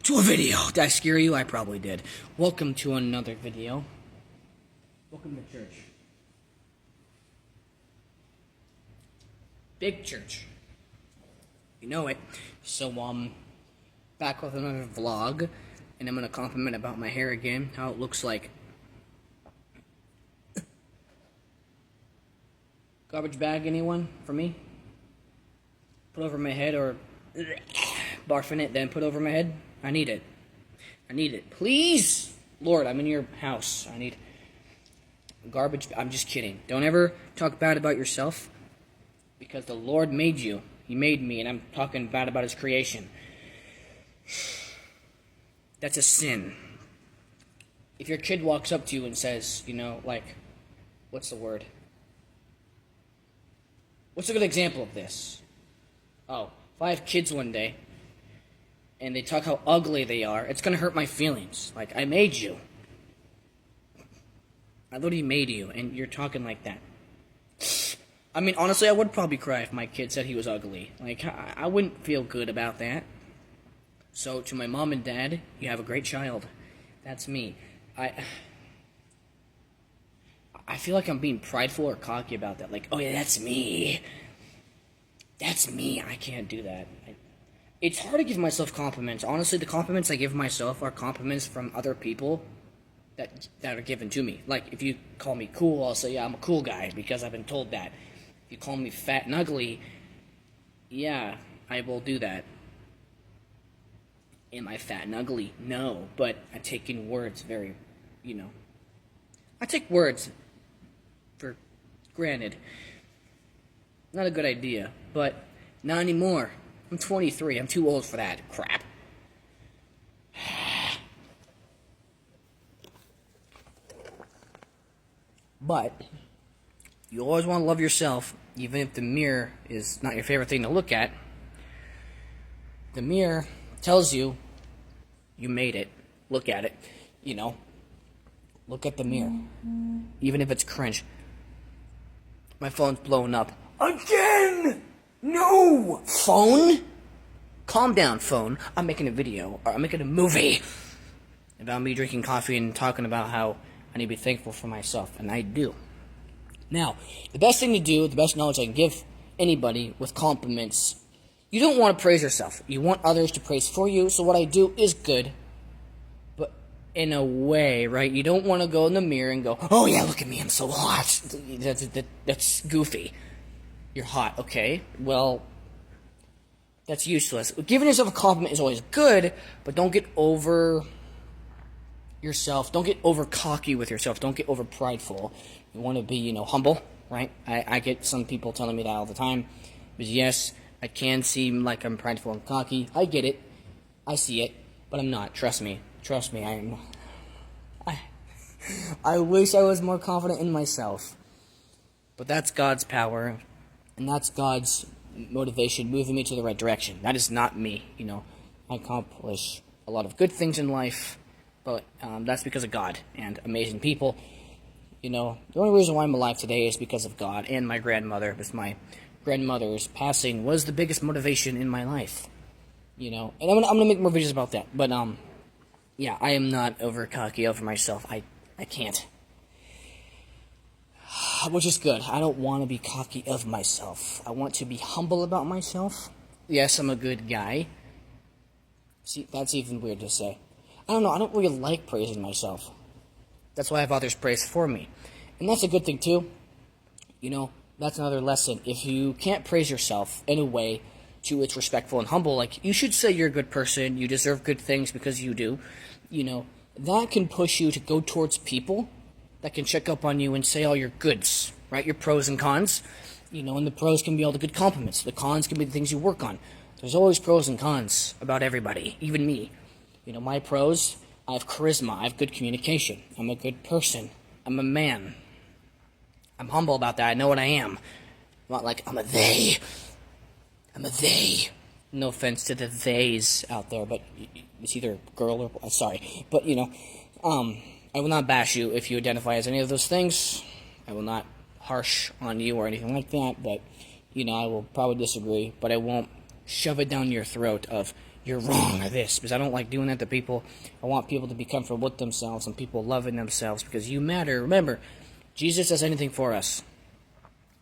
to a video. Did I scare you? I probably did. Welcome to another video. Welcome to church. Big church. You know it. So, back with another vlog, and I'm gonna compliment about my hair again, how it looks like. Garbage bag, anyone? For me? Put over my head, or barf in it, then put over my head? I need it. I need it. Please! Lord, I'm in your house. I need garbage. I'm just kidding. Don't ever talk bad about yourself, because the Lord made you. He made me, and I'm talking bad about His creation. That's a sin. If your kid walks up to you and says, what's the word? What's a good example of this? Oh, if I have kids one day, and they talk how ugly they are, it's going to hurt my feelings. Like, I made you. I literally made you, and you're talking like that. I mean, honestly, I would probably cry if my kid said he was ugly. Like, I wouldn't feel good about that. So, to my mom and dad, you have a great child. That's me. I feel like I'm being prideful or cocky about that. Like, oh yeah, that's me. That's me. I can't do that. It's hard to give myself compliments. Honestly, the compliments I give myself are compliments from other people that are given to me. Like, if you call me cool, I'll say, yeah, I'm a cool guy, because I've been told that. If you call me fat and ugly, yeah, I will do that. Am I fat and ugly? No, but I take in words very, I take words for granted. Not a good idea, but not anymore. I'm 23. I'm too old for that crap. But you always want to love yourself, even if the mirror is not your favorite thing to look at. The mirror tells you you made it. Look at it. Look at the mirror. Even if it's cringe. My phone's blowing up. Again! No! Phone? Calm down, phone. I'm making a video, or I'm making a movie about me drinking coffee and talking about how I need to be thankful for myself, and I do. Now, the best thing to do, the best knowledge I can give anybody with compliments, you don't want to praise yourself. You want others to praise for you, so what I do is good, but in a way, right? You don't want to go in the mirror and go, oh yeah, look at me, I'm so hot. That's goofy. You're hot, okay? Well, that's useless. Giving yourself a compliment is always good, but don't get over yourself. Don't get over cocky with yourself. Don't get over prideful. You want to be, humble, right? I get some people telling me that all the time. But yes, I can seem like I'm prideful and cocky. I get it. I see it. But I'm not. Trust me. Trust me. I wish I was more confident in myself. But that's God's power. And that's God's motivation moving me to the right direction. That is not me, I accomplish a lot of good things in life, but that's because of God and amazing people. The only reason why I'm alive today is because of God and my grandmother. Because my grandmother's passing was the biggest motivation in my life. And I'm gonna make more videos about that. But yeah, I am not over cocky over myself. I can't. Which is good. I don't want to be cocky of myself. I want to be humble about myself. Yes, I'm a good guy. See, that's even weird to say. I don't know. I don't really like praising myself. That's why I have others praise for me. And that's a good thing, too. That's another lesson. If you can't praise yourself in a way to it's respectful and humble, like, you should say you're a good person, you deserve good things because you do, that can push you to go towards people that can check up on you and say all your goods, right? Your pros and cons. And the pros can be all the good compliments. The cons can be the things you work on. There's always pros and cons about everybody, even me. My pros, I have charisma, I have good communication. I'm a good person. I'm a man. I'm humble about that. I know what I am. I'm not like, I'm a they. I'm a they. No offense to the theys out there, but it's either girl or... sorry. But, I will not bash you if you identify as any of those things. I will not harsh on you or anything like that, but, I will probably disagree, but I won't shove it down your throat of you're wrong or this, because I don't like doing that to people. I want people to be comfortable with themselves and people loving themselves, because you matter. Remember, Jesus does anything for us.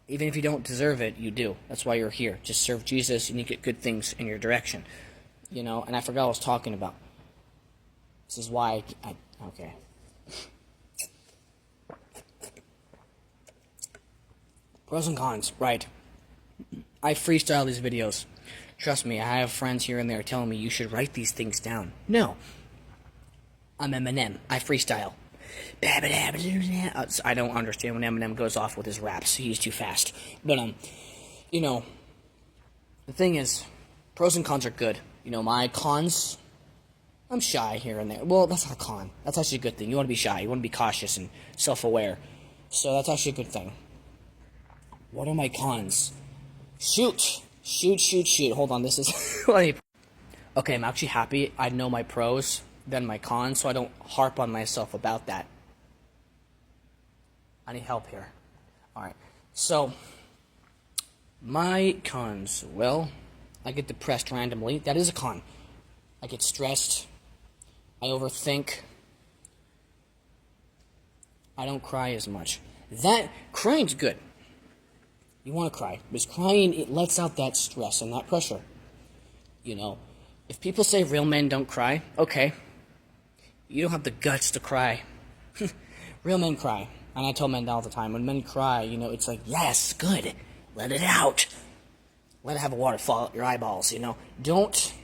Even if you don't deserve it, you do. That's why you're here. Just serve Jesus and you get good things in your direction. You know, and I forgot what I was talking about. This is why okay. Pros and cons, right. I freestyle these videos. Trust me, I have friends here and there telling me you should write these things down. No. I'm Eminem. I freestyle. I don't understand when Eminem goes off with his raps. He's too fast. But, you know, the thing is, pros and cons are good. You know, my cons, I'm shy here and there. Well, that's not a con. That's actually a good thing. You want to be shy. You want to be cautious and self-aware. So that's actually a good thing. What are my cons? Shoot. Hold on, this is... Okay, I'm actually happy I know my pros than my cons, so I don't harp on myself about that. I need help here. Alright, so... my cons. Well, I get depressed randomly. That is a con. I get stressed. I overthink. I don't cry as much. Crying's good. You want to cry, because crying, it lets out that stress and that pressure. You know, if people say real men don't cry, okay, you don't have the guts to cry. Real men cry, and I tell men all the time, when men cry, you know, it's like, yes, good, let it out. Let it have a waterfall out your eyeballs, you know. Don't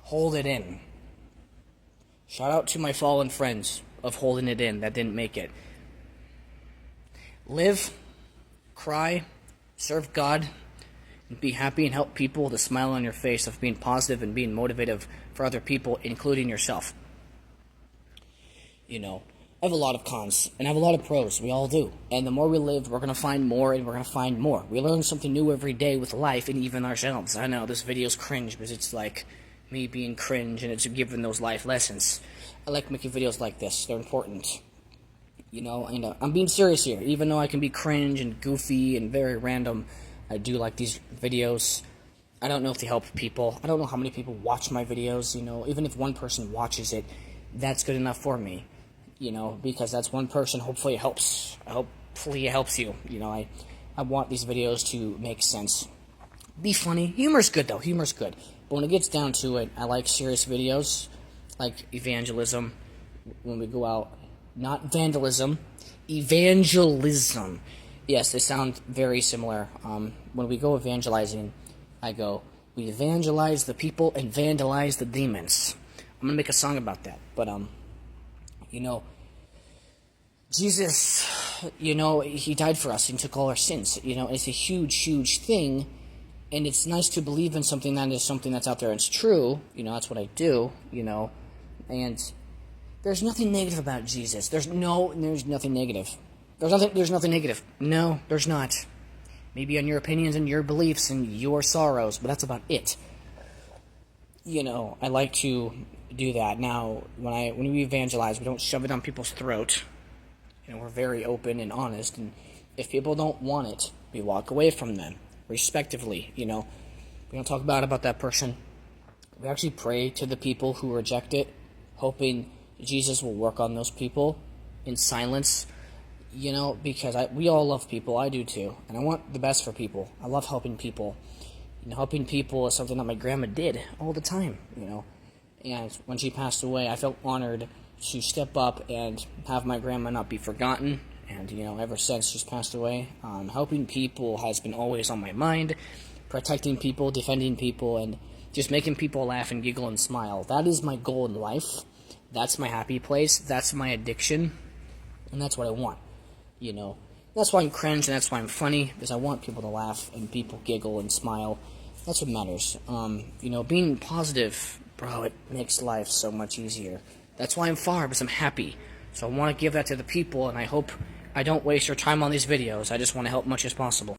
hold it in. Shout out to my fallen friends of holding it in that didn't make it. Live, cry, serve God, and be happy and help people with a smile on your face of being positive and being motivative for other people, including yourself. You know, I have a lot of cons, and I have a lot of pros. We all do. And the more we live, we're going to find more, and we're going to find more. We learn something new every day with life and even ourselves. I know, this video's cringe, because it's like me being cringe, and it's giving those life lessons. I like making videos like this. They're important. You know, and I'm being serious here. Even though I can be cringe and goofy and very random, I do like these videos. I don't know if they help people. I don't know how many people watch my videos, you know. Even if one person watches it, that's good enough for me, you know, because that's one person. Hopefully it helps. Hopefully it helps you. You know, I want these videos to make sense. Be funny. Humor's good, though. Humor's good. But when it gets down to it, I like serious videos, like evangelism, when we go out. Not vandalism, evangelism. Yes, they sound very similar. When we go evangelizing, I go, we evangelize the people and vandalize the demons. I'm going to make a song about that. But, you know, Jesus, you know, he died for us and took all our sins. You know, it's a huge, huge thing. And it's nice to believe in something that is something that's out there and it's true. You know, that's what I do, you know. And there's nothing negative about Jesus. There's nothing negative. There's nothing negative. No, there's not. Maybe on your opinions and your beliefs and your sorrows, but that's about it. You know, I like to do that. Now, when we evangelize, we don't shove it down people's throat. You know, we're very open and honest, and if people don't want it, we walk away from them, respectively, you know. We don't talk bad about that person. We actually pray to the people who reject it, hoping Jesus will work on those people in silence, you know, because we all love people. I do too, and I want the best for people. I love helping people. You know, helping people is something that my grandma did all the time, you know. And when she passed away, I felt honored to step up and have my grandma not be forgotten. And, you know, ever since she's passed away, helping people has been always on my mind. Protecting people, defending people, and just making people laugh and giggle and smile. That is my goal in life. That's my happy place. That's my addiction. And that's what I want. You know, that's why I'm cringe and that's why I'm funny, because I want people to laugh and people giggle and smile. That's what matters. You know, being positive, bro, it makes life so much easier. That's why I'm far, because I'm happy. So I want to give that to the people, and I hope I don't waste your time on these videos. I just want to help much as possible.